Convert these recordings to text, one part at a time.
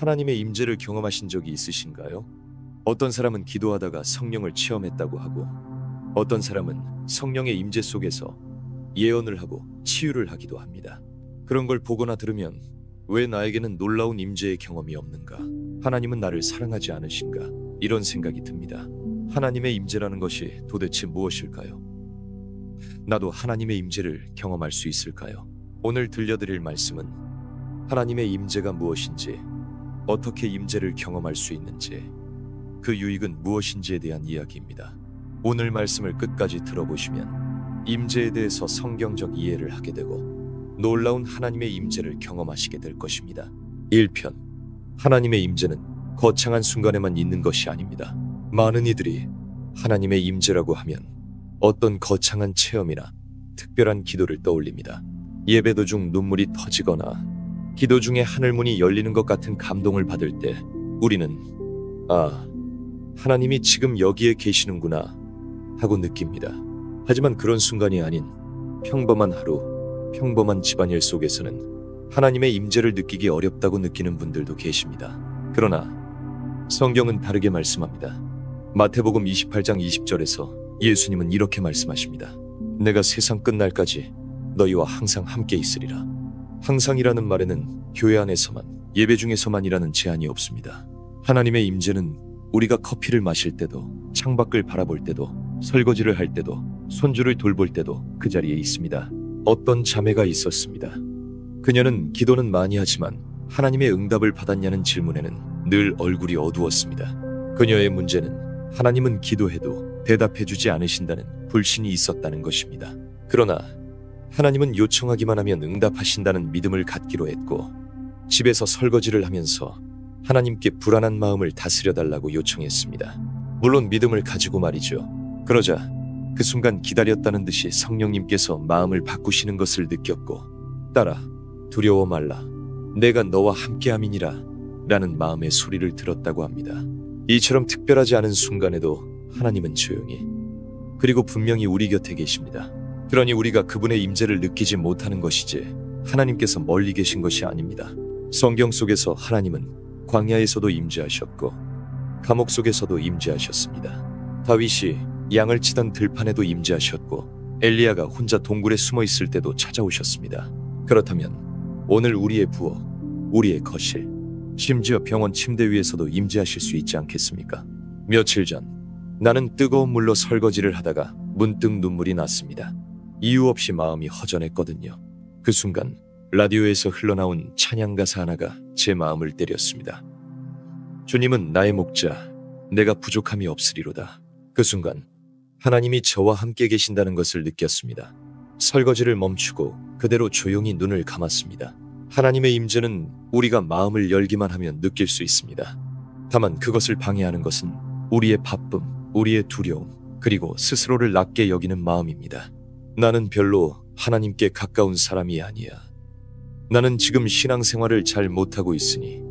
하나님의 임재를 경험하신 적이 있으신가요? 어떤 사람은 기도하다가 성령을 체험했다고 하고, 어떤 사람은 성령의 임재 속에서 예언을 하고 치유를 하기도 합니다. 그런 걸 보거나 들으면 왜 나에게는 놀라운 임재의 경험이 없는가? 하나님은 나를 사랑하지 않으신가? 이런 생각이 듭니다. 하나님의 임재라는 것이 도대체 무엇일까요? 나도 하나님의 임재를 경험할 수 있을까요? 오늘 들려드릴 말씀은 하나님의 임재가 무엇인지, 어떻게 임재를 경험할 수 있는지, 그 유익은 무엇인지에 대한 이야기입니다. 오늘 말씀을 끝까지 들어보시면 임재에 대해서 성경적 이해를 하게 되고 놀라운 하나님의 임재를 경험하시게 될 것입니다. 1편, 하나님의 임재는 거창한 순간에만 있는 것이 아닙니다. 많은 이들이 하나님의 임재라고 하면 어떤 거창한 체험이나 특별한 기도를 떠올립니다. 예배 도중 눈물이 터지거나 기도 중에 하늘문이 열리는 것 같은 감동을 받을 때 우리는 하나님이 지금 여기에 계시는구나 하고 느낍니다. 하지만 그런 순간이 아닌 평범한 하루, 평범한 집안일 속에서는 하나님의 임재를 느끼기 어렵다고 느끼는 분들도 계십니다. 그러나 성경은 다르게 말씀합니다. 마태복음 28장 20절에서 예수님은 이렇게 말씀하십니다. 내가 세상 끝날까지 너희와 항상 함께 있으리라. 항상이라는 말에는 교회 안에서만, 예배 중에서만이라는 제한이 없습니다. 하나님의 임재는 우리가 커피를 마실 때도, 창밖을 바라볼 때도, 설거지를 할 때도, 손주를 돌볼 때도 그 자리에 있습니다. 어떤 자매가 있었습니다. 그녀는 기도는 많이 하지만 하나님의 응답을 받았냐는 질문에는 늘 얼굴이 어두웠습니다. 그녀의 문제는 하나님은 기도해도 대답해주지 않으신다는 불신이 있었다는 것입니다. 그러나 하나님은 요청하기만 하면 응답하신다는 믿음을 갖기로 했고, 집에서 설거지를 하면서 하나님께 불안한 마음을 다스려달라고 요청했습니다. 물론 믿음을 가지고 말이죠. 그러자 그 순간 기다렸다는 듯이 성령님께서 마음을 바꾸시는 것을 느꼈고, 딸아, 두려워 말라. 내가 너와 함께함이니라 라는 마음의 소리를 들었다고 합니다. 이처럼 특별하지 않은 순간에도 하나님은 조용히, 그리고 분명히 우리 곁에 계십니다. 그러니 우리가 그분의 임재를 느끼지 못하는 것이지 하나님께서 멀리 계신 것이 아닙니다. 성경 속에서 하나님은 광야에서도 임재하셨고 감옥 속에서도 임재하셨습니다. 다윗이 양을 치던 들판에도 임재하셨고 엘리야가 혼자 동굴에 숨어 있을 때도 찾아오셨습니다. 그렇다면 오늘 우리의 부엌, 우리의 거실, 심지어 병원 침대 위에서도 임재하실 수 있지 않겠습니까? 며칠 전 나는 뜨거운 물로 설거지를 하다가 문득 눈물이 났습니다. 이유 없이 마음이 허전했거든요. 그 순간 라디오에서 흘러나온 찬양 가사 하나가 제 마음을 때렸습니다. 주님은 나의 목자, 내가 부족함이 없으리로다. 그 순간 하나님이 저와 함께 계신다는 것을 느꼈습니다. 설거지를 멈추고 그대로 조용히 눈을 감았습니다. 하나님의 임재는 우리가 마음을 열기만 하면 느낄 수 있습니다. 다만 그것을 방해하는 것은 우리의 바쁨, 우리의 두려움, 그리고 스스로를 낮게 여기는 마음입니다. 나는 별로 하나님께 가까운 사람이 아니야. 나는 지금 신앙생활을 잘 못하고 있으니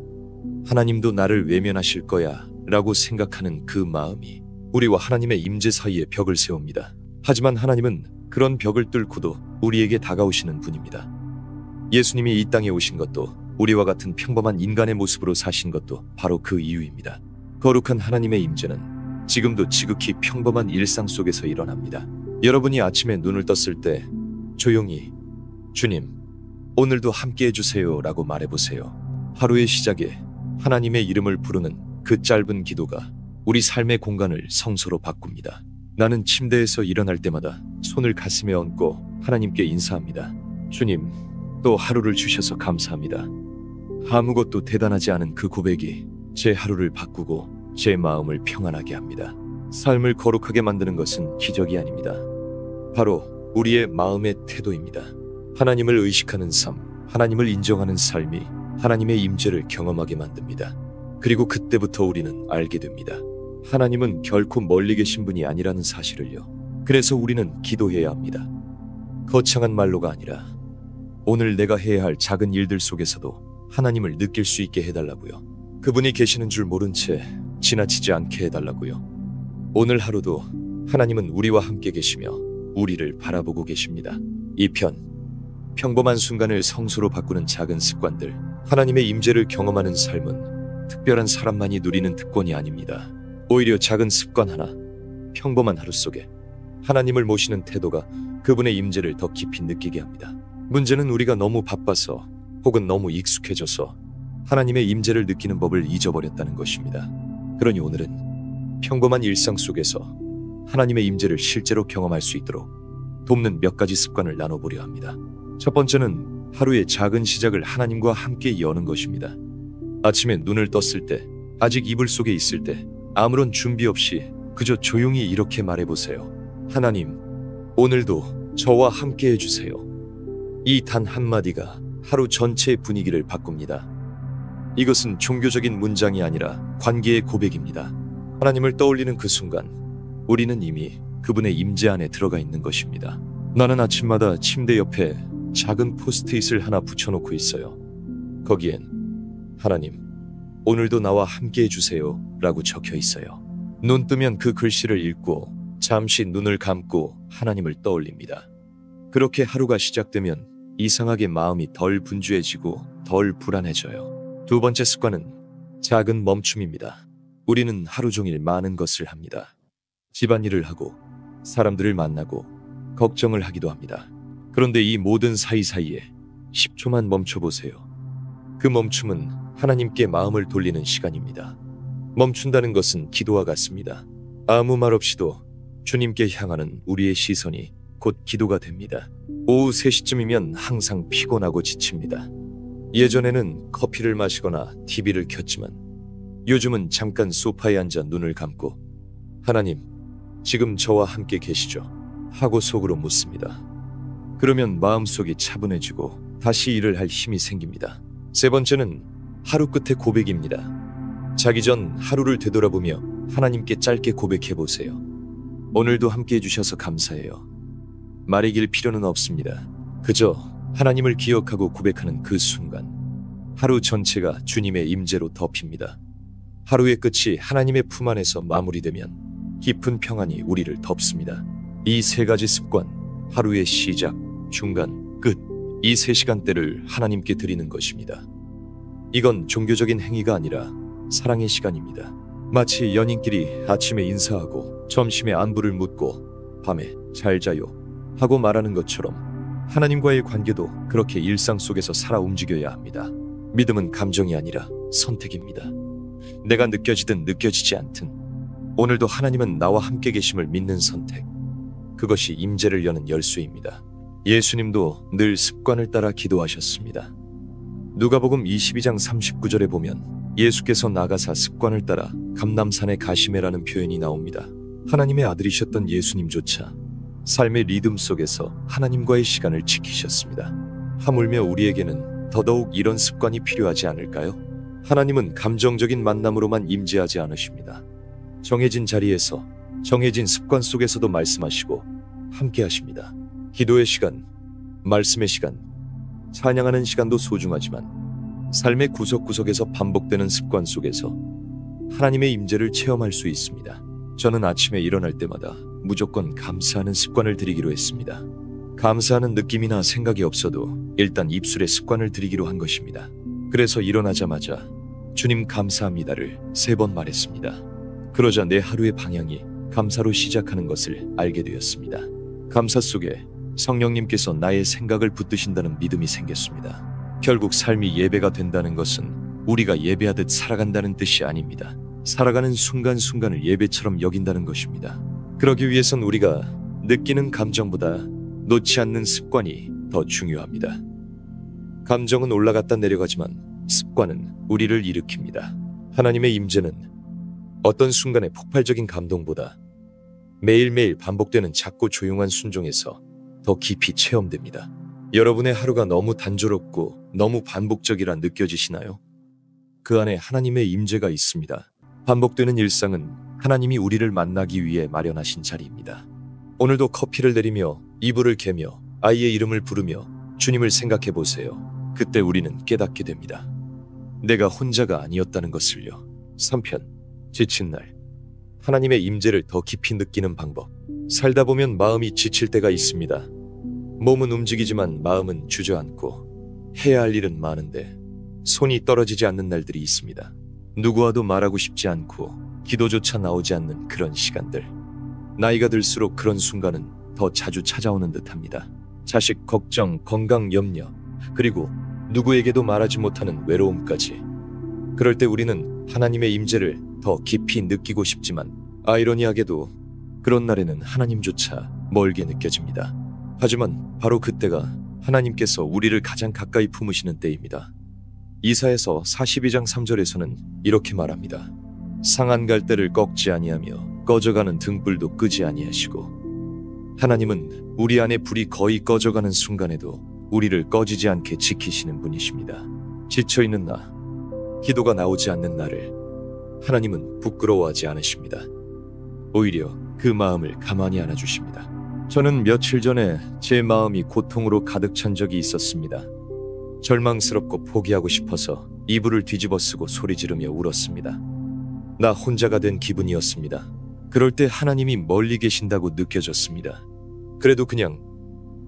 하나님도 나를 외면하실 거야 라고 생각하는 그 마음이 우리와 하나님의 임재 사이에 벽을 세웁니다. 하지만 하나님은 그런 벽을 뚫고도 우리에게 다가오시는 분입니다. 예수님이 이 땅에 오신 것도, 우리와 같은 평범한 인간의 모습으로 사신 것도 바로 그 이유입니다. 거룩한 하나님의 임재는 지금도 지극히 평범한 일상 속에서 일어납니다. 여러분이 아침에 눈을 떴을 때 조용히 주님, 오늘도 함께 해주세요 라고 말해보세요. 하루의 시작에 하나님의 이름을 부르는 그 짧은 기도가 우리 삶의 공간을 성소로 바꿉니다. 나는 침대에서 일어날 때마다 손을 가슴에 얹고 하나님께 인사합니다. 주님, 또 하루를 주셔서 감사합니다. 아무것도 대단하지 않은 그 고백이 제 하루를 바꾸고 제 마음을 평안하게 합니다. 삶을 거룩하게 만드는 것은 기적이 아닙니다. 바로 우리의 마음의 태도입니다. 하나님을 의식하는 삶, 하나님을 인정하는 삶이 하나님의 임재를 경험하게 만듭니다. 그리고 그때부터 우리는 알게 됩니다. 하나님은 결코 멀리 계신 분이 아니라는 사실을요. 그래서 우리는 기도해야 합니다. 거창한 말로가 아니라 오늘 내가 해야 할 작은 일들 속에서도 하나님을 느낄 수 있게 해달라고요. 그분이 계시는 줄 모른 채 지나치지 않게 해달라고요. 오늘 하루도 하나님은 우리와 함께 계시며 우리를 바라보고 계십니다. 2편, 평범한 순간을 성수로 바꾸는 작은 습관들. 하나님의 임재를 경험하는 삶은 특별한 사람만이 누리는 특권이 아닙니다. 오히려 작은 습관 하나, 평범한 하루 속에 하나님을 모시는 태도가 그분의 임재를 더 깊이 느끼게 합니다. 문제는 우리가 너무 바빠서 혹은 너무 익숙해져서 하나님의 임재를 느끼는 법을 잊어버렸다는 것입니다. 그러니 오늘은 평범한 일상 속에서 하나님의 임재를 실제로 경험할 수 있도록 돕는 몇 가지 습관을 나눠보려 합니다. 첫 번째는 하루의 작은 시작을 하나님과 함께 여는 것입니다. 아침에 눈을 떴을 때, 아직 이불 속에 있을 때 아무런 준비 없이 그저 조용히 이렇게 말해보세요. 하나님, 오늘도 저와 함께 해주세요. 이 단 한마디가 하루 전체의 분위기를 바꿉니다. 이것은 종교적인 문장이 아니라 관계의 고백입니다. 하나님을 떠올리는 그 순간 우리는 이미 그분의 임재 안에 들어가 있는 것입니다. 나는 아침마다 침대 옆에 작은 포스트잇을 하나 붙여놓고 있어요. 거기엔 하나님, 오늘도 나와 함께 해주세요 라고 적혀 있어요. 눈 뜨면 그 글씨를 읽고 잠시 눈을 감고 하나님을 떠올립니다. 그렇게 하루가 시작되면 이상하게 마음이 덜 분주해지고 덜 불안해져요. 두 번째 습관은 작은 멈춤입니다. 우리는 하루 종일 많은 것을 합니다. 집안일을 하고 사람들을 만나고 걱정을 하기도 합니다. 그런데 이 모든 사이사이에 10초만 멈춰보세요. 그 멈춤은 하나님께 마음을 돌리는 시간입니다. 멈춘다는 것은 기도와 같습니다. 아무 말 없이도 주님께 향하는 우리의 시선이 곧 기도가 됩니다. 오후 3시쯤이면 항상 피곤하고 지칩니다. 예전에는 커피를 마시거나 TV를 켰지만 요즘은 잠깐 소파에 앉아 눈을 감고 하나님, 지금 저와 함께 계시죠? 하고 속으로 묻습니다. 그러면 마음속이 차분해지고 다시 일을 할 힘이 생깁니다. 세 번째는 하루 끝의 고백입니다. 자기 전 하루를 되돌아보며 하나님께 짧게 고백해보세요. 오늘도 함께 해주셔서 감사해요. 말이 길 필요는 없습니다. 그저 하나님을 기억하고 고백하는 그 순간 하루 전체가 주님의 임재로 덮입니다. 하루의 끝이 하나님의 품 안에서 마무리되면 깊은 평안이 우리를 덮습니다. 이 세 가지 습관, 하루의 시작, 중간, 끝, 이 세 시간대를 하나님께 드리는 것입니다. 이건 종교적인 행위가 아니라 사랑의 시간입니다. 마치 연인끼리 아침에 인사하고 점심에 안부를 묻고 밤에 잘 자요 하고 말하는 것처럼 하나님과의 관계도 그렇게 일상 속에서 살아 움직여야 합니다. 믿음은 감정이 아니라 선택입니다. 내가 느껴지든 느껴지지 않든 오늘도 하나님은 나와 함께 계심을 믿는 선택, 그것이 임재를 여는 열쇠입니다. 예수님도 늘 습관을 따라 기도하셨습니다. 누가복음 22장 39절에 보면 예수께서 나가사 습관을 따라 감람산에 가시매라는 표현이 나옵니다. 하나님의 아들이셨던 예수님조차 삶의 리듬 속에서 하나님과의 시간을 지키셨습니다. 하물며 우리에게는 더더욱 이런 습관이 필요하지 않을까요? 하나님은 감정적인 만남으로만 임재하지 않으십니다. 정해진 자리에서 정해진 습관 속에서도 말씀하시고 함께 하십니다. 기도의 시간, 말씀의 시간, 찬양하는 시간도 소중하지만 삶의 구석구석에서 반복되는 습관 속에서 하나님의 임재를 체험할 수 있습니다. 저는 아침에 일어날 때마다 무조건 감사하는 습관을 들이기로 했습니다. 감사하는 느낌이나 생각이 없어도 일단 입술에 습관을 들이기로 한 것입니다. 그래서 일어나자마자 주님 감사합니다를 3번 말했습니다. 그러자 내 하루의 방향이 감사로 시작하는 것을 알게 되었습니다. 감사 속에 성령님께서 나의 생각을 붙드신다는 믿음이 생겼습니다. 결국 삶이 예배가 된다는 것은 우리가 예배하듯 살아간다는 뜻이 아닙니다. 살아가는 순간순간을 예배처럼 여긴다는 것입니다. 그러기 위해선 우리가 느끼는 감정보다 놓지 않는 습관이 더 중요합니다. 감정은 올라갔다 내려가지만 습관은 우리를 일으킵니다. 하나님의 임재는 어떤 순간의 폭발적인 감동보다 매일매일 반복되는 작고 조용한 순종에서 더 깊이 체험됩니다. 여러분의 하루가 너무 단조롭고 너무 반복적이라 느껴지시나요? 그 안에 하나님의 임재가 있습니다. 반복되는 일상은 하나님이 우리를 만나기 위해 마련하신 자리입니다. 오늘도 커피를 내리며 이불을 개며 아이의 이름을 부르며 주님을 생각해 보세요. 그때 우리는 깨닫게 됩니다. 내가 혼자가 아니었다는 것을요. 3편, 지친 날, 하나님의 임재를 더 깊이 느끼는 방법. 살다 보면 마음이 지칠 때가 있습니다. 몸은 움직이지만 마음은 주저앉고 해야 할 일은 많은데 손이 떨어지지 않는 날들이 있습니다. 누구와도 말하고 싶지 않고 기도조차 나오지 않는 그런 시간들. 나이가 들수록 그런 순간은 더 자주 찾아오는 듯합니다. 자식 걱정, 건강 염려, 그리고 누구에게도 말하지 못하는 외로움까지. 그럴 때 우리는 하나님의 임재를 더 깊이 느끼고 싶지만 아이러니하게도 그런 날에는 하나님조차 멀게 느껴집니다. 하지만 바로 그때가 하나님께서 우리를 가장 가까이 품으시는 때입니다. 이사야서 42장 3절에서는 이렇게 말합니다. 상한 갈대를 꺾지 아니하며 꺼져가는 등불도 끄지 아니하시고. 하나님은 우리 안에 불이 거의 꺼져가는 순간에도 우리를 꺼지지 않게 지키시는 분이십니다. 지쳐있는 나, 기도가 나오지 않는 나를 하나님은 부끄러워하지 않으십니다. 오히려 그 마음을 가만히 안아주십니다. 저는 며칠 전에 제 마음이 고통으로 가득 찬 적이 있었습니다. 절망스럽고 포기하고 싶어서 이불을 뒤집어 쓰고 소리 지르며 울었습니다. 나 혼자가 된 기분이었습니다. 그럴 때 하나님이 멀리 계신다고 느껴졌습니다. 그래도 그냥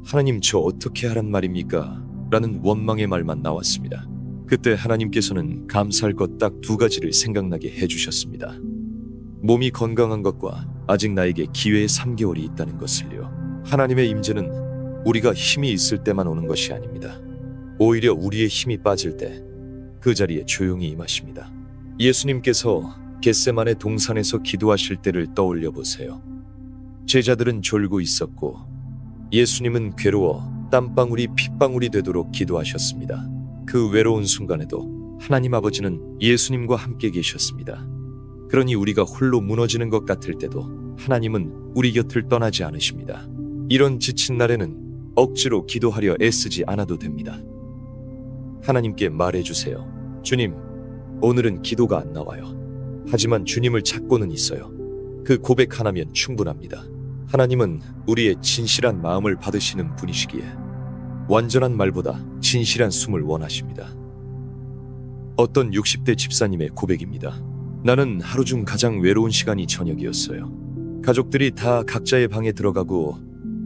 하나님 저 어떻게 하란 말입니까? 라는 원망의 말만 나왔습니다. 그때 하나님께서는 감사할 것 딱 두 가지를 생각나게 해주셨습니다. 몸이 건강한 것과 아직 나에게 기회의 3개월이 있다는 것을요. 하나님의 임재는 우리가 힘이 있을 때만 오는 것이 아닙니다. 오히려 우리의 힘이 빠질 때 그 자리에 조용히 임하십니다. 예수님께서 겟세마네 동산에서 기도하실 때를 떠올려 보세요. 제자들은 졸고 있었고 예수님은 괴로워 땀방울이 핏방울이 되도록 기도하셨습니다. 그 외로운 순간에도 하나님 아버지는 예수님과 함께 계셨습니다. 그러니 우리가 홀로 무너지는 것 같을 때도 하나님은 우리 곁을 떠나지 않으십니다. 이런 지친 날에는 억지로 기도하려 애쓰지 않아도 됩니다. 하나님께 말해주세요. 주님, 오늘은 기도가 안 나와요. 하지만 주님을 찾고는 있어요. 그 고백 하나면 충분합니다. 하나님은 우리의 진실한 마음을 받으시는 분이시기에 완전한 말보다 진실한 숨을 원하십니다. 어떤 60대 집사님의 고백입니다. 나는 하루 중 가장 외로운 시간이 저녁이었어요. 가족들이 다 각자의 방에 들어가고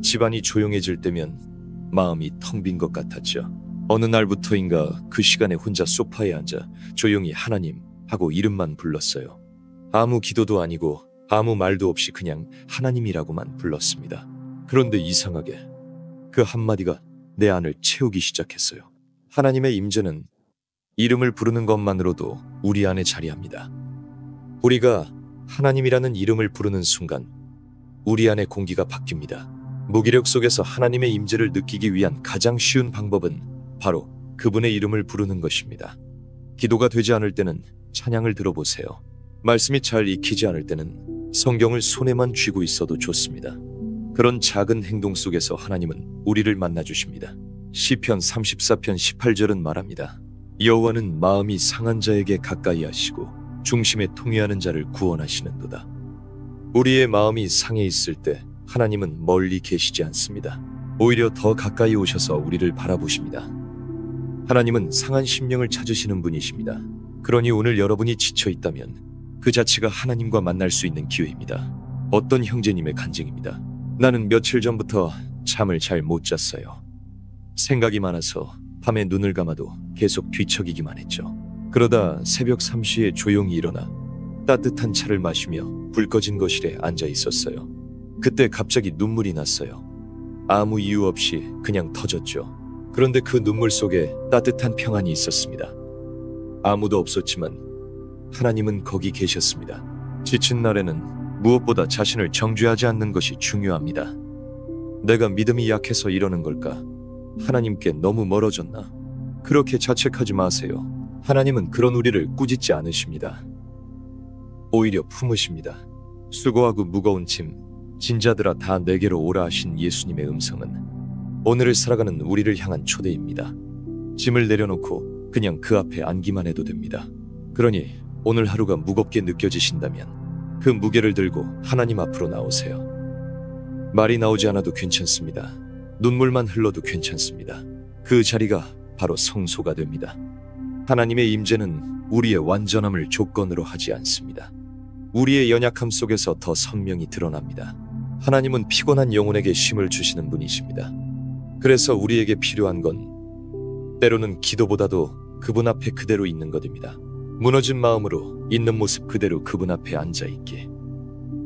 집안이 조용해질 때면 마음이 텅 빈 것 같았죠. 어느 날부터인가 그 시간에 혼자 소파에 앉아 조용히 하나님 하고 이름만 불렀어요. 아무 기도도 아니고 아무 말도 없이 그냥 하나님이라고만 불렀습니다. 그런데 이상하게 그 한마디가 내 안을 채우기 시작했어요. 하나님의 임재는 이름을 부르는 것만으로도 우리 안에 자리합니다. 우리가 하나님이라는 이름을 부르는 순간 우리 안의 공기가 바뀝니다. 무기력 속에서 하나님의 임재를 느끼기 위한 가장 쉬운 방법은 바로 그분의 이름을 부르는 것입니다. 기도가 되지 않을 때는 찬양을 들어보세요. 말씀이 잘 익히지 않을 때는 성경을 손에만 쥐고 있어도 좋습니다. 그런 작은 행동 속에서 하나님은 우리를 만나주십니다. 시편 34편 18절은 말합니다. 여호와는 마음이 상한 자에게 가까이 하시고 중심에 통회하는 자를 구원하시는도다. 우리의 마음이 상해 있을 때 하나님은 멀리 계시지 않습니다. 오히려 더 가까이 오셔서 우리를 바라보십니다. 하나님은 상한 심령을 찾으시는 분이십니다. 그러니 오늘 여러분이 지쳐 있다면 그 자체가 하나님과 만날 수 있는 기회입니다. 어떤 형제님의 간증입니다. 나는 며칠 전부터 잠을 잘 못 잤어요. 생각이 많아서 밤에 눈을 감아도 계속 뒤척이기만 했죠. 그러다 새벽 3시에 조용히 일어나 따뜻한 차를 마시며 불 꺼진 거실에 앉아 있었어요. 그때 갑자기 눈물이 났어요. 아무 이유 없이 그냥 터졌죠. 그런데 그 눈물 속에 따뜻한 평안이 있었습니다. 아무도 없었지만 하나님은 거기 계셨습니다. 지친 날에는 무엇보다 자신을 정죄하지 않는 것이 중요합니다. 내가 믿음이 약해서 이러는 걸까? 하나님께 너무 멀어졌나? 그렇게 자책하지 마세요. 하나님은 그런 우리를 꾸짖지 않으십니다. 오히려 품으십니다. 수고하고 무거운 짐, 진자들아 다 내게로 오라 하신 예수님의 음성은 오늘을 살아가는 우리를 향한 초대입니다. 짐을 내려놓고 그냥 그 앞에 앉기만 해도 됩니다. 그러니 오늘 하루가 무겁게 느껴지신다면 그 무게를 들고 하나님 앞으로 나오세요. 말이 나오지 않아도 괜찮습니다. 눈물만 흘러도 괜찮습니다. 그 자리가 바로 성소가 됩니다. 하나님의 임재는 우리의 완전함을 조건으로 하지 않습니다. 우리의 연약함 속에서 더 선명히 드러납니다. 하나님은 피곤한 영혼에게 쉼을 주시는 분이십니다. 그래서 우리에게 필요한 건 때로는 기도보다도 그분 앞에 그대로 있는 것입니다. 무너진 마음으로 있는 모습 그대로 그분 앞에 앉아있기.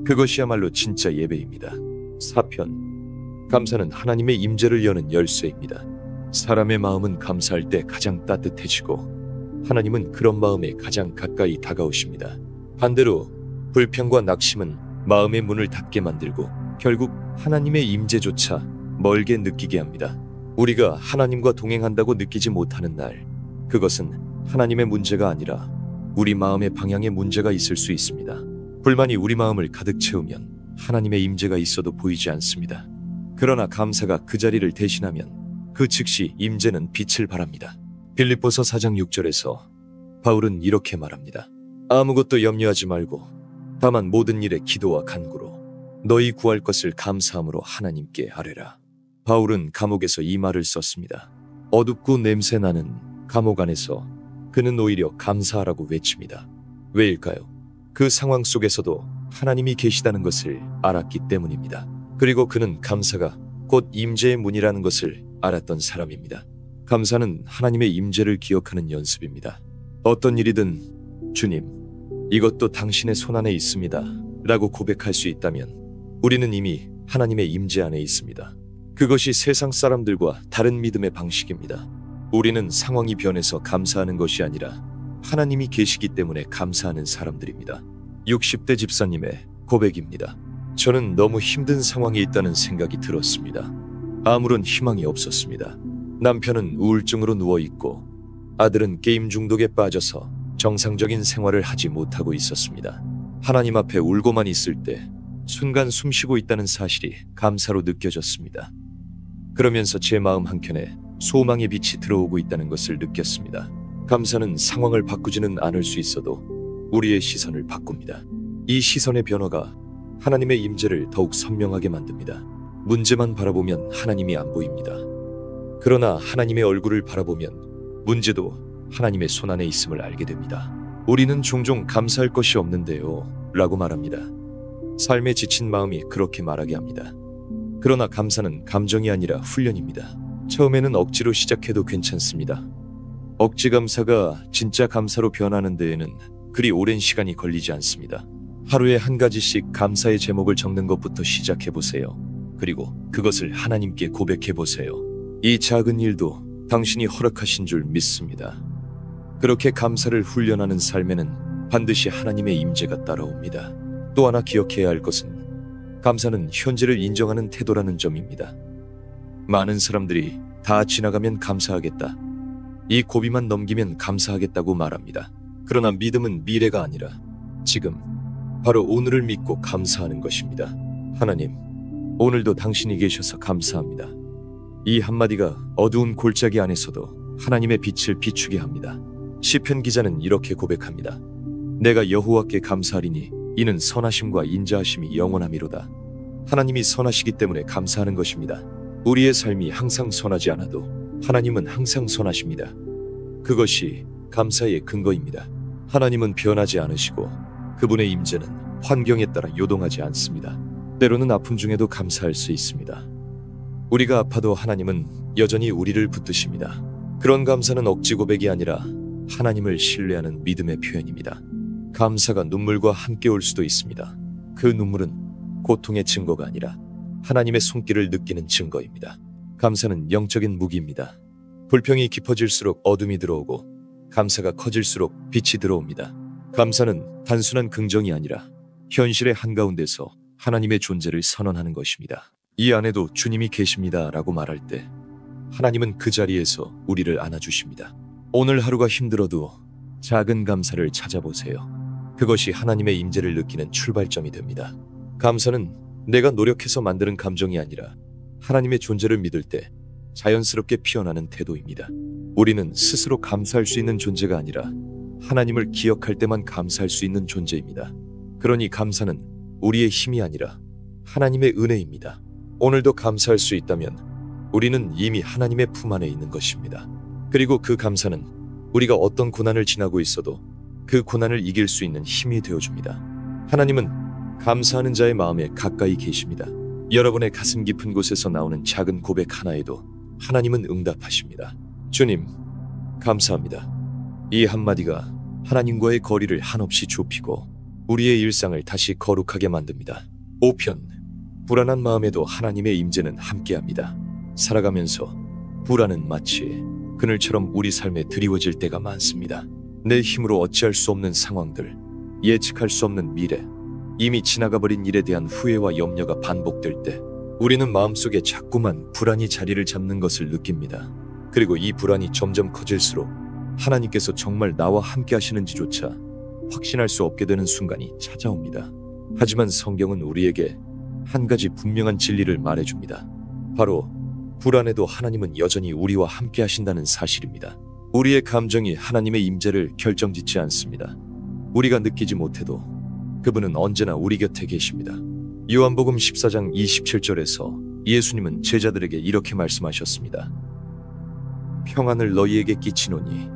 그것이야말로 진짜 예배입니다. 4편. 감사는 하나님의 임재를 여는 열쇠입니다. 사람의 마음은 감사할 때 가장 따뜻해지고 하나님은 그런 마음에 가장 가까이 다가오십니다. 반대로 불평과 낙심은 마음의 문을 닫게 만들고 결국 하나님의 임재조차 멀게 느끼게 합니다. 우리가 하나님과 동행한다고 느끼지 못하는 날, 그것은 하나님의 문제가 아니라 우리 마음의 방향에 문제가 있을 수 있습니다. 불만이 우리 마음을 가득 채우면 하나님의 임재가 있어도 보이지 않습니다. 그러나 감사가 그 자리를 대신하면 그 즉시 임재는 빛을 발합니다. 빌립보서 4장 6절에서 바울은 이렇게 말합니다. 아무것도 염려하지 말고 다만 모든 일에 기도와 간구로 너희 구할 것을 감사함으로 하나님께 아뢰라. 바울은 감옥에서 이 말을 썼습니다. 어둡고 냄새나는 감옥 안에서 그는 오히려 감사하라고 외칩니다. 왜일까요? 그 상황 속에서도 하나님이 계시다는 것을 알았기 때문입니다. 그리고 그는 감사가 곧 임재의 문이라는 것을 알았던 사람입니다. 감사는 하나님의 임재를 기억하는 연습입니다. 어떤 일이든 주님, 이것도 당신의 손안에 있습니다 라고 고백할 수 있다면 우리는 이미 하나님의 임재 안에 있습니다. 그것이 세상 사람들과 다른 믿음의 방식입니다. 우리는 상황이 변해서 감사하는 것이 아니라 하나님이 계시기 때문에 감사하는 사람들입니다. 60대 집사님의 고백입니다. 저는 너무 힘든 상황에 있다는 생각이 들었습니다. 아무런 희망이 없었습니다. 남편은 우울증으로 누워있고 아들은 게임 중독에 빠져서 정상적인 생활을 하지 못하고 있었습니다. 하나님 앞에 울고만 있을 때 순간 숨쉬고 있다는 사실이 감사로 느껴졌습니다. 그러면서 제 마음 한켠에 소망의 빛이 들어오고 있다는 것을 느꼈습니다. 감사는 상황을 바꾸지는 않을 수 있어도 우리의 시선을 바꿉니다. 이 시선의 변화가 하나님의 임재를 더욱 선명하게 만듭니다. 문제만 바라보면 하나님이 안 보입니다. 그러나 하나님의 얼굴을 바라보면 문제도 하나님의 손안에 있음을 알게 됩니다. 우리는 종종 감사할 것이 없는데요 라고 말합니다. 삶에 지친 마음이 그렇게 말하게 합니다. 그러나 감사는 감정이 아니라 훈련입니다. 처음에는 억지로 시작해도 괜찮습니다. 억지 감사가 진짜 감사로 변하는 데에는 그리 오랜 시간이 걸리지 않습니다. 하루에 한 가지씩 감사의 제목을 적는 것부터 시작해보세요. 그리고 그것을 하나님께 고백해보세요. 이 작은 일도 당신이 허락하신 줄 믿습니다. 그렇게 감사를 훈련하는 삶에는 반드시 하나님의 임재가 따라옵니다. 또 하나 기억해야 할 것은 감사는 현재를 인정하는 태도라는 점입니다. 많은 사람들이 다 지나가면 감사하겠다, 이 고비만 넘기면 감사하겠다고 말합니다. 그러나 믿음은 미래가 아니라 지금, 바로 오늘을 믿고 감사하는 것입니다. 하나님, 오늘도 당신이 계셔서 감사합니다. 이 한마디가 어두운 골짜기 안에서도 하나님의 빛을 비추게 합니다. 시편 기자는 이렇게 고백합니다. 내가 여호와께 감사하리니 이는 선하심과 인자하심이 영원함이로다. 하나님이 선하시기 때문에 감사하는 것입니다. 우리의 삶이 항상 선하지 않아도 하나님은 항상 선하십니다. 그것이 감사의 근거입니다. 하나님은 변하지 않으시고 그분의 임재는 환경에 따라 요동하지 않습니다. 때로는 아픔 중에도 감사할 수 있습니다. 우리가 아파도 하나님은 여전히 우리를 붙드십니다. 그런 감사는 억지 고백이 아니라 하나님을 신뢰하는 믿음의 표현입니다. 감사가 눈물과 함께 올 수도 있습니다. 그 눈물은 고통의 증거가 아니라 하나님의 손길을 느끼는 증거입니다. 감사는 영적인 무기입니다. 불평이 깊어질수록 어둠이 들어오고 감사가 커질수록 빛이 들어옵니다. 감사는 단순한 긍정이 아니라 현실의 한가운데서 하나님의 존재를 선언하는 것입니다. 이 안에도 주님이 계십니다 라고 말할 때 하나님은 그 자리에서 우리를 안아주십니다. 오늘 하루가 힘들어도 작은 감사를 찾아보세요. 그것이 하나님의 임재를 느끼는 출발점이 됩니다. 감사는 내가 노력해서 만드는 감정이 아니라 하나님의 존재를 믿을 때 자연스럽게 피어나는 태도입니다. 우리는 스스로 감사할 수 있는 존재가 아니라 하나님을 기억할 때만 감사할 수 있는 존재입니다. 그러니 감사는 우리의 힘이 아니라 하나님의 은혜입니다. 오늘도 감사할 수 있다면 우리는 이미 하나님의 품 안에 있는 것입니다. 그리고 그 감사는 우리가 어떤 고난을 지나고 있어도 그 고난을 이길 수 있는 힘이 되어줍니다. 하나님은 감사하는 자의 마음에 가까이 계십니다. 여러분의 가슴 깊은 곳에서 나오는 작은 고백 하나에도 하나님은 응답하십니다. 주님, 감사합니다. 이 한마디가 하나님과의 거리를 한없이 좁히고 우리의 일상을 다시 거룩하게 만듭니다. 5편. 불안한 마음에도 하나님의 임재는 함께합니다. 살아가면서 불안은 마치 그늘처럼 우리 삶에 드리워질 때가 많습니다. 내 힘으로 어찌할 수 없는 상황들, 예측할 수 없는 미래, 이미 지나가버린 일에 대한 후회와 염려가 반복될 때 우리는 마음속에 자꾸만 불안이 자리를 잡는 것을 느낍니다. 그리고 이 불안이 점점 커질수록 하나님께서 정말 나와 함께 하시는지조차 확신할 수 없게 되는 순간이 찾아옵니다. 하지만 성경은 우리에게 한 가지 분명한 진리를 말해줍니다. 바로 불안해도 하나님은 여전히 우리와 함께 하신다는 사실입니다. 우리의 감정이 하나님의 임재를 결정짓지 않습니다. 우리가 느끼지 못해도 그분은 언제나 우리 곁에 계십니다. 요한복음 14장 27절에서 예수님은 제자들에게 이렇게 말씀하셨습니다. 평안을 너희에게 끼치노니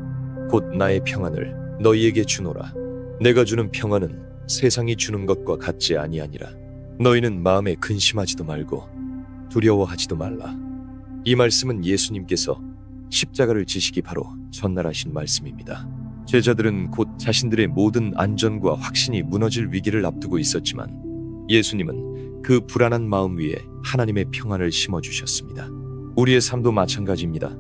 곧 나의 평안을 너희에게 주노라. 내가 주는 평안은 세상이 주는 것과 같지 아니하니라. 너희는 마음에 근심하지도 말고 두려워하지도 말라. 이 말씀은 예수님께서 십자가를 지시기 바로 전날 하신 말씀입니다. 제자들은 곧 자신들의 모든 안전과 확신이 무너질 위기를 앞두고 있었지만 예수님은 그 불안한 마음 위에 하나님의 평안을 심어주셨습니다. 우리의 삶도 마찬가지입니다.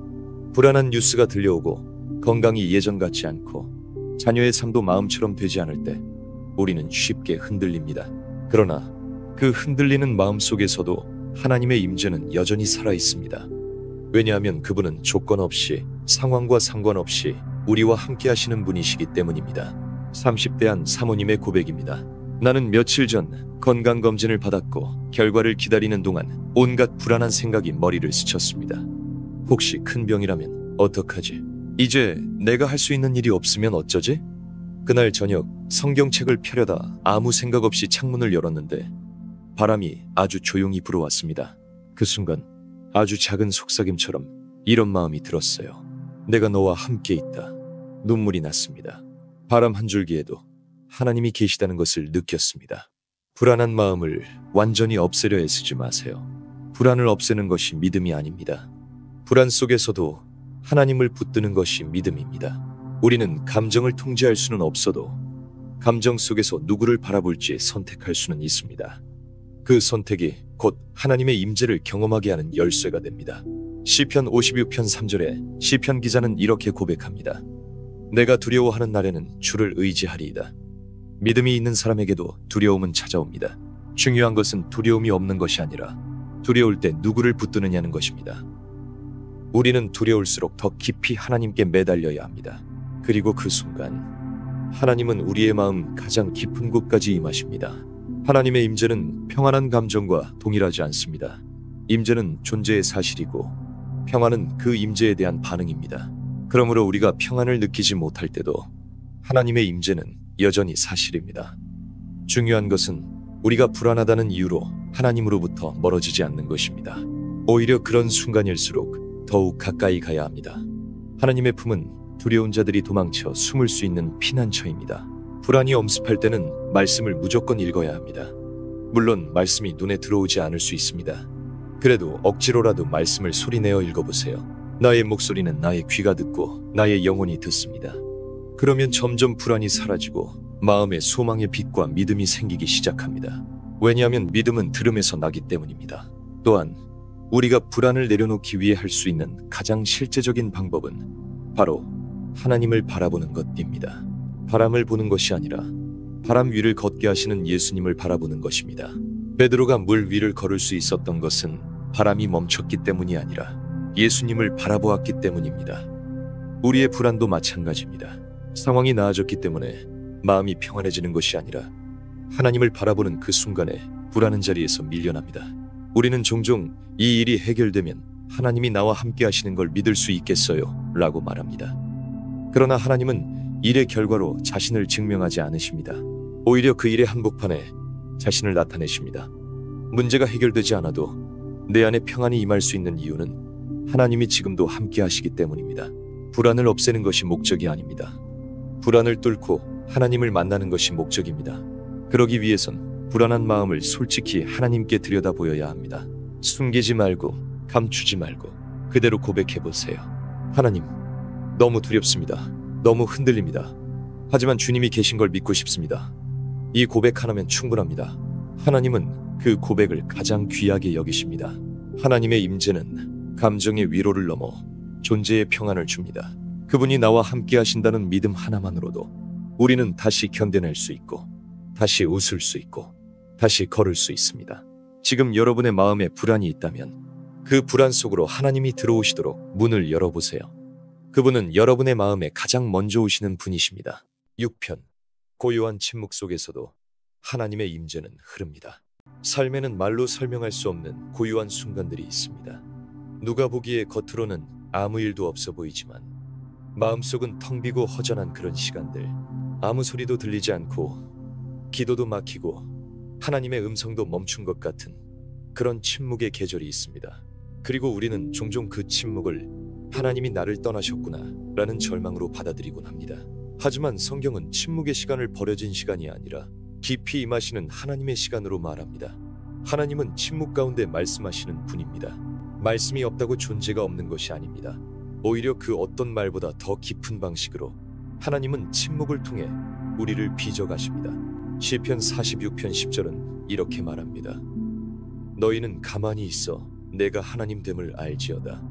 불안한 뉴스가 들려오고 건강이 예전 같지 않고 자녀의 삶도 마음처럼 되지 않을 때 우리는 쉽게 흔들립니다. 그러나 그 흔들리는 마음 속에서도 하나님의 임재는 여전히 살아있습니다. 왜냐하면 그분은 조건 없이 상황과 상관없이 우리와 함께 하시는 분이시기 때문입니다. 30대 한 사모님의 고백입니다. 나는 며칠 전 건강검진을 받았고 결과를 기다리는 동안 온갖 불안한 생각이 머리를 스쳤습니다. 혹시 큰 병이라면 어떡하지? 이제 내가 할 수 있는 일이 없으면 어쩌지? 그날 저녁 성경책을 펴려다 아무 생각 없이 창문을 열었는데 바람이 아주 조용히 불어왔습니다. 그 순간 아주 작은 속삭임처럼 이런 마음이 들었어요. 내가 너와 함께 있다. 눈물이 났습니다. 바람 한 줄기에도 하나님이 계시다는 것을 느꼈습니다. 불안한 마음을 완전히 없애려 애쓰지 마세요. 불안을 없애는 것이 믿음이 아닙니다. 불안 속에서도 하나님을 붙드는 것이 믿음입니다. 우리는 감정을 통제할 수는 없어도 감정 속에서 누구를 바라볼지 선택할 수는 있습니다. 그 선택이 곧 하나님의 임재를 경험하게 하는 열쇠가 됩니다. 시편 56편 3절에 시편 기자는 이렇게 고백합니다. 내가 두려워하는 날에는 주를 의지하리이다. 믿음이 있는 사람에게도 두려움은 찾아옵니다. 중요한 것은 두려움이 없는 것이 아니라 두려울 때 누구를 붙드느냐는 것입니다. 우리는 두려울수록 더 깊이 하나님께 매달려야 합니다. 그리고 그 순간 하나님은 우리의 마음 가장 깊은 곳까지 임하십니다. 하나님의 임재는 평안한 감정과 동일하지 않습니다. 임재는 존재의 사실이고 평안은 그 임재에 대한 반응입니다. 그러므로 우리가 평안을 느끼지 못할 때도 하나님의 임재는 여전히 사실입니다. 중요한 것은 우리가 불안하다는 이유로 하나님으로부터 멀어지지 않는 것입니다. 오히려 그런 순간일수록 더욱 가까이 가야 합니다. 하나님의 품은 두려운 자들이 도망쳐 숨을 수 있는 피난처입니다. 불안이 엄습할 때는 말씀을 무조건 읽어야 합니다. 물론 말씀이 눈에 들어오지 않을 수 있습니다. 그래도 억지로라도 말씀을 소리내어 읽어보세요. 나의 목소리는 나의 귀가 듣고 나의 영혼이 듣습니다. 그러면 점점 불안이 사라지고 마음에 소망의 빛과 믿음이 생기기 시작합니다. 왜냐하면 믿음은 들음에서 나기 때문입니다. 또한 우리가 불안을 내려놓기 위해 할 수 있는 가장 실제적인 방법은 바로 하나님을 바라보는 것입니다. 바람을 보는 것이 아니라 바람 위를 걷게 하시는 예수님을 바라보는 것입니다. 베드로가 물 위를 걸을 수 있었던 것은 바람이 멈췄기 때문이 아니라 예수님을 바라보았기 때문입니다. 우리의 불안도 마찬가지입니다. 상황이 나아졌기 때문에 마음이 평안해지는 것이 아니라 하나님을 바라보는 그 순간에 불안한 자리에서 밀려납니다. 우리는 종종 이 일이 해결되면 하나님이 나와 함께 하시는 걸 믿을 수 있겠어요? 라고 말합니다. 그러나 하나님은 일의 결과로 자신을 증명하지 않으십니다. 오히려 그 일의 한복판에 자신을 나타내십니다. 문제가 해결되지 않아도 내 안에 평안이 임할 수 있는 이유는 하나님이 지금도 함께 하시기 때문입니다. 불안을 없애는 것이 목적이 아닙니다. 불안을 뚫고 하나님을 만나는 것이 목적입니다. 그러기 위해선 불안한 마음을 솔직히 하나님께 들여다보여야 합니다. 숨기지 말고 감추지 말고 그대로 고백해보세요. 하나님, 너무 두렵습니다. 너무 흔들립니다. 하지만 주님이 계신 걸 믿고 싶습니다. 이 고백 하나면 충분합니다. 하나님은 그 고백을 가장 귀하게 여기십니다. 하나님의 임재는 감정의 위로를 넘어 존재의 평안을 줍니다. 그분이 나와 함께 하신다는 믿음 하나만으로도 우리는 다시 견뎌낼 수 있고, 다시 웃을 수 있고, 다시 걸을 수 있습니다. 지금 여러분의 마음에 불안이 있다면 그 불안 속으로 하나님이 들어오시도록 문을 열어보세요. 그분은 여러분의 마음에 가장 먼저 오시는 분이십니다. 6편. 고요한 침묵 속에서도 하나님의 임재는 흐릅니다. 삶에는 말로 설명할 수 없는 고요한 순간들이 있습니다. 누가 보기에 겉으로는 아무 일도 없어 보이지만 마음속은 텅 비고 허전한 그런 시간들, 아무 소리도 들리지 않고 기도도 막히고 하나님의 음성도 멈춘 것 같은 그런 침묵의 계절이 있습니다. 그리고 우리는 종종 그 침묵을 하나님이 나를 떠나셨구나 라는 절망으로 받아들이곤 합니다. 하지만 성경은 침묵의 시간을 버려진 시간이 아니라 깊이 임하시는 하나님의 시간으로 말합니다. 하나님은 침묵 가운데 말씀하시는 분입니다. 말씀이 없다고 존재가 없는 것이 아닙니다. 오히려 그 어떤 말보다 더 깊은 방식으로 하나님은 침묵을 통해 우리를 빚어가십니다. 시편 46편 10절은 이렇게 말합니다. 너희는 가만히 있어 내가 하나님됨을 알지어다.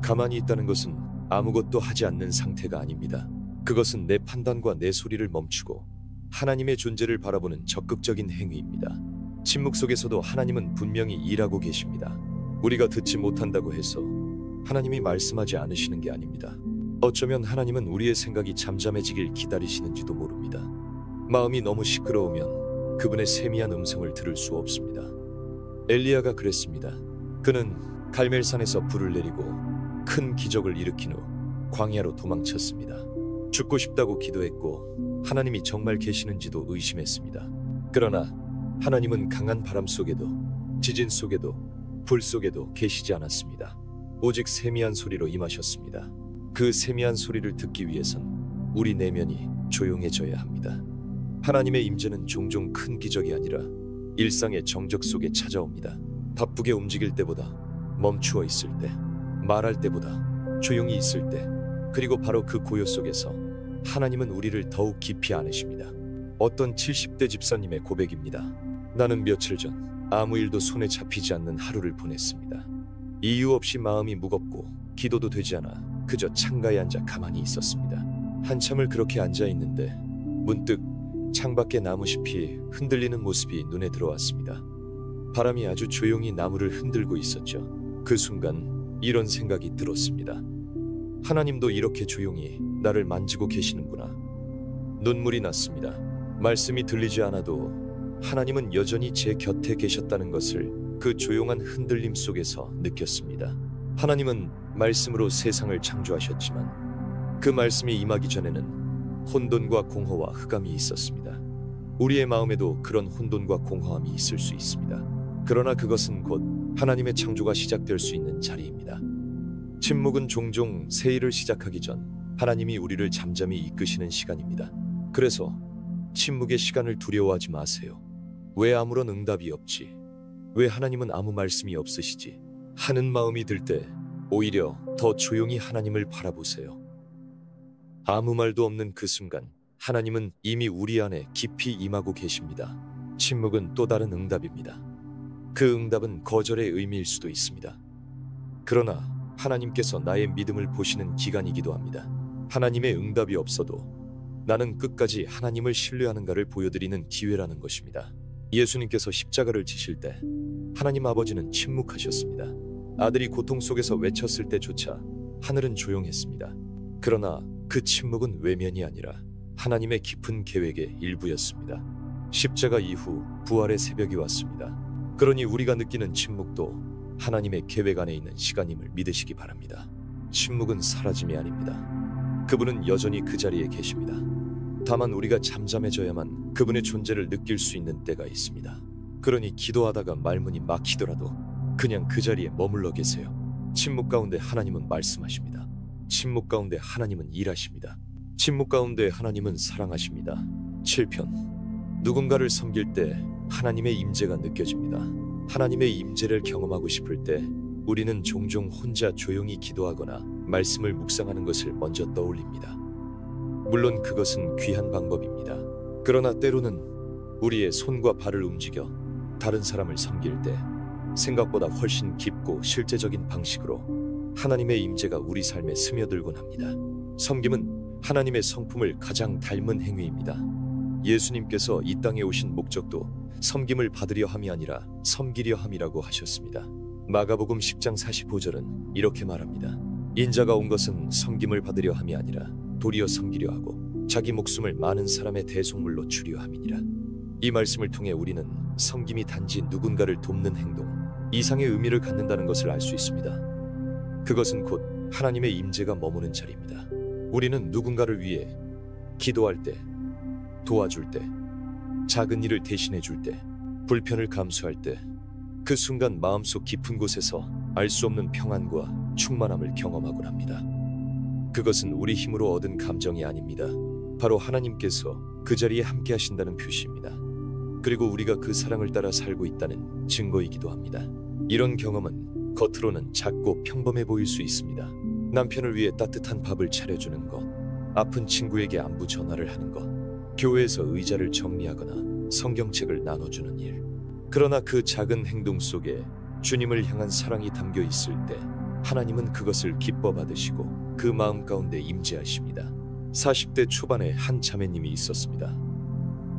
가만히 있다는 것은 아무것도 하지 않는 상태가 아닙니다. 그것은 내 판단과 내 소리를 멈추고 하나님의 존재를 바라보는 적극적인 행위입니다. 침묵 속에서도 하나님은 분명히 일하고 계십니다. 우리가 듣지 못한다고 해서 하나님이 말씀하지 않으시는 게 아닙니다. 어쩌면 하나님은 우리의 생각이 잠잠해지길 기다리시는지도 모릅니다. 마음이 너무 시끄러우면 그분의 세미한 음성을 들을 수 없습니다. 엘리야가 그랬습니다. 그는 갈멜산에서 불을 내리고 큰 기적을 일으킨 후 광야로 도망쳤습니다. 죽고 싶다고 기도했고 하나님이 정말 계시는지도 의심했습니다. 그러나 하나님은 강한 바람 속에도 지진 속에도 불 속에도 계시지 않았습니다. 오직 세미한 소리로 임하셨습니다. 그 세미한 소리를 듣기 위해선 우리 내면이 조용해져야 합니다. 하나님의 임재는 종종 큰 기적이 아니라 일상의 정적 속에 찾아옵니다. 바쁘게 움직일 때보다 멈추어 있을 때, 말할 때보다 조용히 있을 때, 그리고 바로 그 고요 속에서 하나님은 우리를 더욱 깊이 안으십니다. 어떤 70대 집사님의 고백입니다. 나는 며칠 전 아무 일도 손에 잡히지 않는 하루를 보냈습니다. 이유 없이 마음이 무겁고 기도도 되지 않아 그저 창가에 앉아 가만히 있었습니다. 한참을 그렇게 앉아 있는데 문득 창밖에 나무잎이 흔들리는 모습이 눈에 들어왔습니다. 바람이 아주 조용히 나무를 흔들고 있었죠. 그 순간 이런 생각이 들었습니다. 하나님도 이렇게 조용히 나를 만지고 계시는구나. 눈물이 났습니다. 말씀이 들리지 않아도 하나님은 여전히 제 곁에 계셨다는 것을 그 조용한 흔들림 속에서 느꼈습니다. 하나님은 말씀으로 세상을 창조하셨지만 그 말씀이 임하기 전에는 혼돈과 공허와 흑암이 있었습니다. 우리의 마음에도 그런 혼돈과 공허함이 있을 수 있습니다. 그러나 그것은 곧 하나님의 창조가 시작될 수 있는 자리입니다. 침묵은 종종 새 일을 시작하기 전 하나님이 우리를 잠잠히 이끄시는 시간입니다. 그래서 침묵의 시간을 두려워하지 마세요. 왜 아무런 응답이 없지? 왜 하나님은 아무 말씀이 없으시지? 하는 마음이 들 때 오히려 더 조용히 하나님을 바라보세요. 아무 말도 없는 그 순간 하나님은 이미 우리 안에 깊이 임하고 계십니다. 침묵은 또 다른 응답입니다. 그 응답은 거절의 의미일 수도 있습니다. 그러나 하나님께서 나의 믿음을 보시는 기간이기도 합니다. 하나님의 응답이 없어도 나는 끝까지 하나님을 신뢰하는가를 보여드리는 기회라는 것입니다. 예수님께서 십자가를 지실 때 하나님 아버지는 침묵하셨습니다. 아들이 고통 속에서 외쳤을 때조차 하늘은 조용했습니다. 그러나 그 침묵은 외면이 아니라 하나님의 깊은 계획의 일부였습니다. 십자가 이후 부활의 새벽이 왔습니다. 그러니 우리가 느끼는 침묵도 하나님의 계획 안에 있는 시간임을 믿으시기 바랍니다. 침묵은 사라짐이 아닙니다. 그분은 여전히 그 자리에 계십니다. 다만 우리가 잠잠해져야만 그분의 존재를 느낄 수 있는 때가 있습니다. 그러니 기도하다가 말문이 막히더라도 그냥 그 자리에 머물러 계세요. 침묵 가운데 하나님은 말씀하십니다. 침묵 가운데 하나님은 일하십니다. 침묵 가운데 하나님은 사랑하십니다. 7편. 누군가를 섬길 때 하나님의 임재가 느껴집니다. 하나님의 임재를 경험하고 싶을 때 우리는 종종 혼자 조용히 기도하거나 말씀을 묵상하는 것을 먼저 떠올립니다. 물론 그것은 귀한 방법입니다. 그러나 때로는 우리의 손과 발을 움직여 다른 사람을 섬길 때 생각보다 훨씬 깊고 실제적인 방식으로 하나님의 임재가 우리 삶에 스며들곤 합니다. 섬김은 하나님의 성품을 가장 닮은 행위입니다. 예수님께서 이 땅에 오신 목적도 섬김을 받으려 함이 아니라 섬기려 함이라고 하셨습니다. 마가복음 10장 45절은 이렇게 말합니다. 인자가 온 것은 섬김을 받으려 함이 아니라 도리어 섬기려 하고 자기 목숨을 많은 사람의 대속물로 주려 함이니라. 이 말씀을 통해 우리는 섬김이 단지 누군가를 돕는 행동 이상의 의미를 갖는다는 것을 알 수 있습니다. 그것은 곧 하나님의 임재가 머무는 자리입니다. 우리는 누군가를 위해 기도할 때, 도와줄 때, 작은 일을 대신해 줄 때, 불편을 감수할 때, 그 순간 마음속 깊은 곳에서 알 수 없는 평안과 충만함을 경험하곤 합니다. 그것은 우리 힘으로 얻은 감정이 아닙니다. 바로 하나님께서 그 자리에 함께 하신다는 표시입니다. 그리고 우리가 그 사랑을 따라 살고 있다는 증거이기도 합니다. 이런 경험은 겉으로는 작고 평범해 보일 수 있습니다. 남편을 위해 따뜻한 밥을 차려주는 것, 아픈 친구에게 안부 전화를 하는 것, 교회에서 의자를 정리하거나 성경책을 나눠주는 일. 그러나 그 작은 행동 속에 주님을 향한 사랑이 담겨 있을 때 하나님은 그것을 기뻐 받으시고 그 마음 가운데 임재하십니다. 40대 초반에 한 자매님이 있었습니다.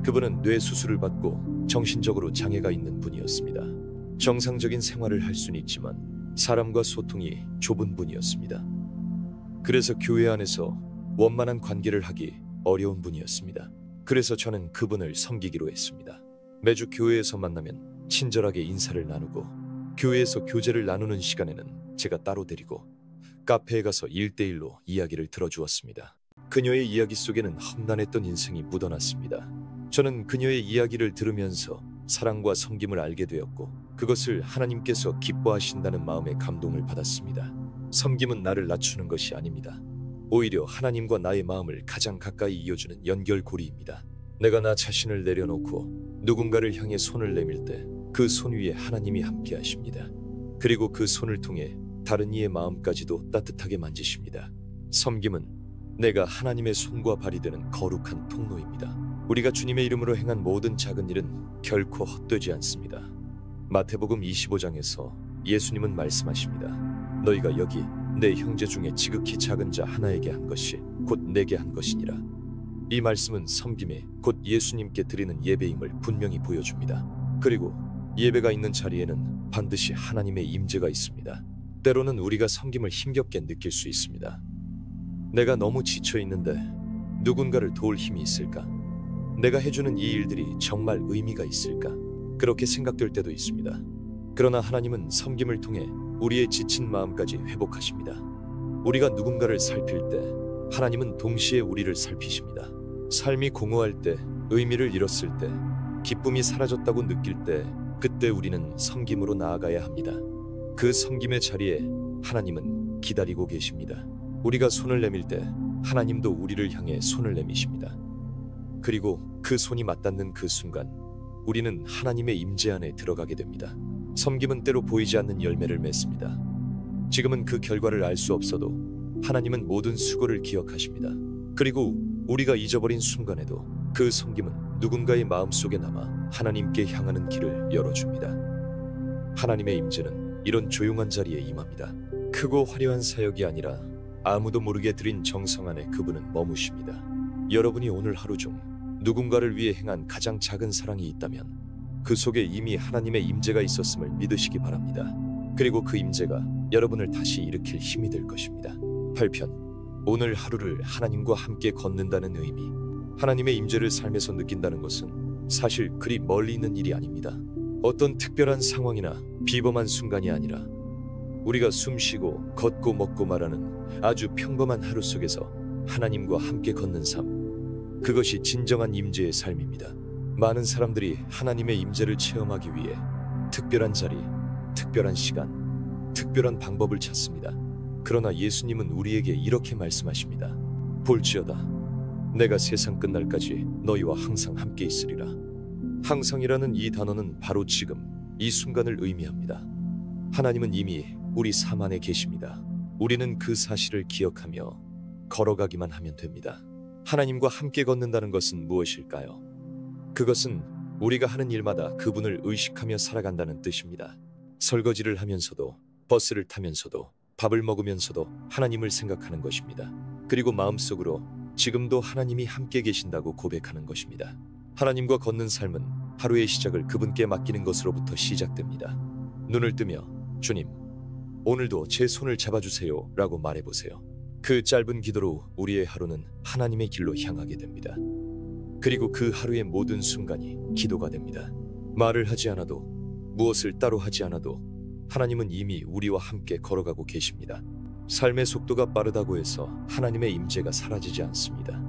그분은 뇌 수술을 받고 정신적으로 장애가 있는 분이었습니다. 정상적인 생활을 할 수는 있지만 사람과 소통이 좁은 분이었습니다. 그래서 교회 안에서 원만한 관계를 하기 어려운 분이었습니다. 그래서 저는 그분을 섬기기로 했습니다. 매주 교회에서 만나면 친절하게 인사를 나누고 교회에서 교제를 나누는 시간에는 제가 따로 데리고 카페에 가서 1대1로 이야기를 들어주었습니다. 그녀의 이야기 속에는 험난했던 인생이 묻어났습니다. 저는 그녀의 이야기를 들으면서 사랑과 섬김을 알게 되었고 그것을 하나님께서 기뻐하신다는 마음의 감동을 받았습니다. 섬김은 나를 낮추는 것이 아닙니다. 오히려 하나님과 나의 마음을 가장 가까이 이어주는 연결고리입니다. 내가 나 자신을 내려놓고 누군가를 향해 손을 내밀 때 그 손 위에 하나님이 함께 하십니다. 그리고 그 손을 통해 다른 이의 마음까지도 따뜻하게 만지십니다. 섬김은 내가 하나님의 손과 발이 되는 거룩한 통로입니다. 우리가 주님의 이름으로 행한 모든 작은 일은 결코 헛되지 않습니다. 마태복음 25장에서 예수님은 말씀하십니다. 너희가 여기 내 형제 중에 지극히 작은 자 하나에게 한 것이 곧 내게 한 것이니라. 이 말씀은 섬김에 곧 예수님께 드리는 예배임을 분명히 보여줍니다. 그리고 예배가 있는 자리에는 반드시 하나님의 임재가 있습니다. 때로는 우리가 섬김을 힘겹게 느낄 수 있습니다. 내가 너무 지쳐 있는데 누군가를 도울 힘이 있을까? 내가 해주는 이 일들이 정말 의미가 있을까? 그렇게 생각될 때도 있습니다. 그러나 하나님은 섬김을 통해 우리의 지친 마음까지 회복하십니다. 우리가 누군가를 살필 때 하나님은 동시에 우리를 살피십니다. 삶이 공허할 때, 의미를 잃었을 때, 기쁨이 사라졌다고 느낄 때 그때 우리는 섬김으로 나아가야 합니다. 그 섬김의 자리에 하나님은 기다리고 계십니다. 우리가 손을 내밀 때 하나님도 우리를 향해 손을 내미십니다. 그리고 그 손이 맞닿는 그 순간 우리는 하나님의 임재 안에 들어가게 됩니다. 섬김은 때로 보이지 않는 열매를 맺습니다. 지금은 그 결과를 알 수 없어도 하나님은 모든 수고를 기억하십니다. 그리고 우리가 잊어버린 순간에도 그 섬김은 누군가의 마음속에 남아 하나님께 향하는 길을 열어줍니다. 하나님의 임재는 이런 조용한 자리에 임합니다. 크고 화려한 사역이 아니라 아무도 모르게 드린 정성 안에 그분은 머무십니다. 여러분이 오늘 하루 중 누군가를 위해 행한 가장 작은 사랑이 있다면 그 속에 이미 하나님의 임재가 있었음을 믿으시기 바랍니다. 그리고 그 임재가 여러분을 다시 일으킬 힘이 될 것입니다. 8편 오늘 하루를 하나님과 함께 걷는다는 의미. 하나님의 임재를 삶에서 느낀다는 것은 사실 그리 멀리 있는 일이 아닙니다. 어떤 특별한 상황이나 비범한 순간이 아니라 우리가 숨쉬고 걷고 먹고 말하는 아주 평범한 하루 속에서 하나님과 함께 걷는 삶. 그것이 진정한 임재의 삶입니다. 많은 사람들이 하나님의 임재를 체험하기 위해 특별한 자리, 특별한 시간, 특별한 방법을 찾습니다. 그러나 예수님은 우리에게 이렇게 말씀하십니다. 볼지어다 내가 세상 끝날까지 너희와 항상 함께 있으리라. 항상이라는 이 단어는 바로 지금 이 순간을 의미합니다. 하나님은 이미 우리 삶 안에 계십니다. 우리는 그 사실을 기억하며 걸어가기만 하면 됩니다. 하나님과 함께 걷는다는 것은 무엇일까요? 그것은 우리가 하는 일마다 그분을 의식하며 살아간다는 뜻입니다. 설거지를 하면서도, 버스를 타면서도, 밥을 먹으면서도 하나님을 생각하는 것입니다. 그리고 마음속으로 지금도 하나님이 함께 계신다고 고백하는 것입니다. 하나님과 걷는 삶은 하루의 시작을 그분께 맡기는 것으로부터 시작됩니다. 눈을 뜨며 주님, 오늘도 제 손을 잡아주세요 라고 말해보세요. 그 짧은 기도로 우리의 하루는 하나님의 길로 향하게 됩니다. 그리고 그 하루의 모든 순간이 기도가 됩니다. 말을 하지 않아도, 무엇을 따로 하지 않아도 하나님은 이미 우리와 함께 걸어가고 계십니다. 삶의 속도가 빠르다고 해서 하나님의 임재가 사라지지 않습니다.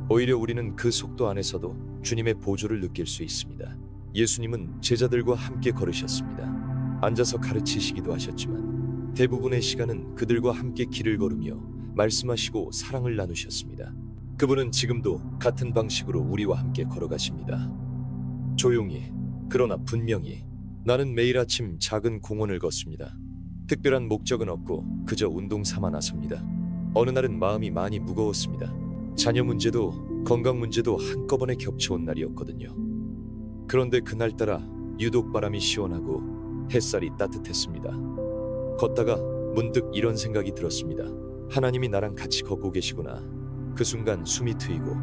오히려 우리는 그 속도 안에서도 주님의 보조를 느낄 수 있습니다. 예수님은 제자들과 함께 걸으셨습니다. 앉아서 가르치시기도 하셨지만 대부분의 시간은 그들과 함께 길을 걸으며 말씀하시고 사랑을 나누셨습니다. 그분은 지금도 같은 방식으로 우리와 함께 걸어가십니다. 조용히, 그러나 분명히. 나는 매일 아침 작은 공원을 걷습니다. 특별한 목적은 없고 그저 운동 삼아 나섭니다. 어느 날은 마음이 많이 무거웠습니다. 자녀 문제도 건강 문제도 한꺼번에 겹쳐온 날이었거든요. 그런데 그날따라 유독 바람이 시원하고 햇살이 따뜻했습니다. 걷다가 문득 이런 생각이 들었습니다. 하나님이 나랑 같이 걷고 계시구나. 그 순간 숨이 트이고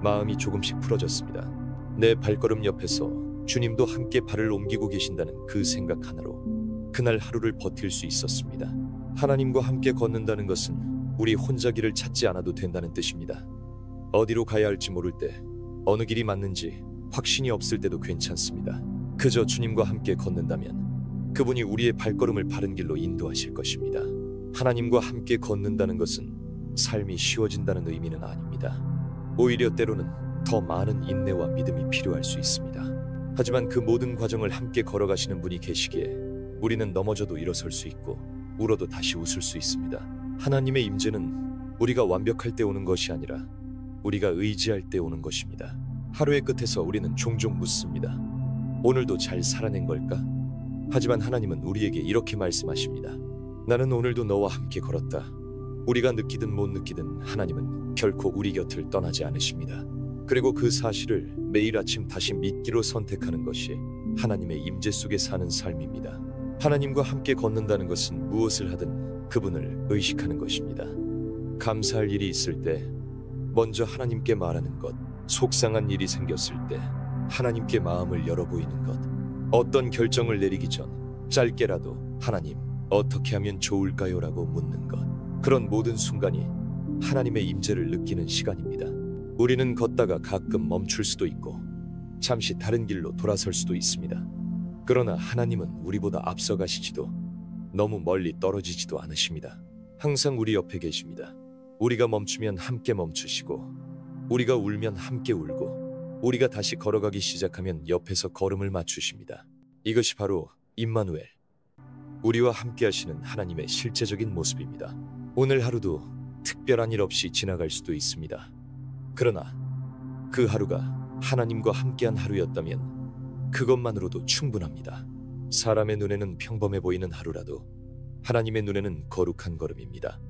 마음이 조금씩 풀어졌습니다. 내 발걸음 옆에서 주님도 함께 발을 옮기고 계신다는 그 생각 하나로 그날 하루를 버틸 수 있었습니다. 하나님과 함께 걷는다는 것은 우리 혼자 길을 찾지 않아도 된다는 뜻입니다. 어디로 가야 할지 모를 때, 어느 길이 맞는지 확신이 없을 때도 괜찮습니다. 그저 주님과 함께 걷는다면 그분이 우리의 발걸음을 바른 길로 인도하실 것입니다. 하나님과 함께 걷는다는 것은 삶이 쉬워진다는 의미는 아닙니다. 오히려 때로는 더 많은 인내와 믿음이 필요할 수 있습니다. 하지만 그 모든 과정을 함께 걸어가시는 분이 계시기에 우리는 넘어져도 일어설 수 있고 울어도 다시 웃을 수 있습니다. 하나님의 임재는 우리가 완벽할 때 오는 것이 아니라 우리가 의지할 때 오는 것입니다. 하루의 끝에서 우리는 종종 묻습니다. 오늘도 잘 살아낸 걸까? 하지만 하나님은 우리에게 이렇게 말씀하십니다. 나는 오늘도 너와 함께 걸었다. 우리가 느끼든 못 느끼든 하나님은 결코 우리 곁을 떠나지 않으십니다. 그리고 그 사실을 매일 아침 다시 믿기로 선택하는 것이 하나님의 임재 속에 사는 삶입니다. 하나님과 함께 걷는다는 것은 무엇을 하든 그분을 의식하는 것입니다. 감사할 일이 있을 때 먼저 하나님께 말하는 것, 속상한 일이 생겼을 때 하나님께 마음을 열어 보이는 것, 어떤 결정을 내리기 전 짧게라도 하나님, 어떻게 하면 좋을까요? 라고 묻는 것. 그런 모든 순간이 하나님의 임재를 느끼는 시간입니다. 우리는 걷다가 가끔 멈출 수도 있고 잠시 다른 길로 돌아설 수도 있습니다. 그러나 하나님은 우리보다 앞서가시지도 너무 멀리 떨어지지도 않으십니다. 항상 우리 옆에 계십니다. 우리가 멈추면 함께 멈추시고 우리가 울면 함께 울고 우리가 다시 걸어가기 시작하면 옆에서 걸음을 맞추십니다. 이것이 바로 임마누엘, 우리와 함께 하시는 하나님의 실제적인 모습입니다. 오늘 하루도 특별한 일 없이 지나갈 수도 있습니다. 그러나 그 하루가 하나님과 함께한 하루였다면 그것만으로도 충분합니다. 사람의 눈에는 평범해 보이는 하루라도 하나님의 눈에는 거룩한 걸음입니다.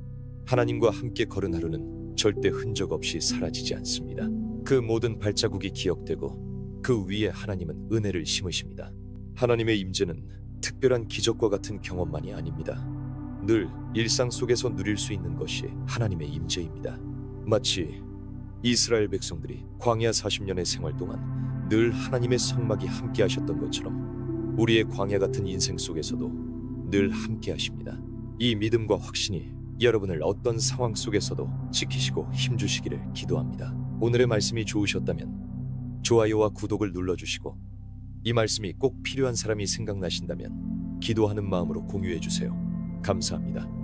하나님과 함께 걸은 하루는 절대 흔적 없이 사라지지 않습니다. 그 모든 발자국이 기억되고 그 위에 하나님은 은혜를 심으십니다. 하나님의 임재는 특별한 기적과 같은 경험만이 아닙니다. 늘 일상 속에서 누릴 수 있는 것이 하나님의 임재입니다. 마치 이스라엘 백성들이 광야 40년의 생활 동안 늘 하나님의 성막이 함께 하셨던 것처럼 우리의 광야 같은 인생 속에서도 늘 함께 하십니다. 이 믿음과 확신이 여러분을 어떤 상황 속에서도 지키시고 힘주시기를 기도합니다. 오늘의 말씀이 좋으셨다면 좋아요와 구독을 눌러주시고 이 말씀이 꼭 필요한 사람이 생각나신다면 기도하는 마음으로 공유해주세요. 감사합니다.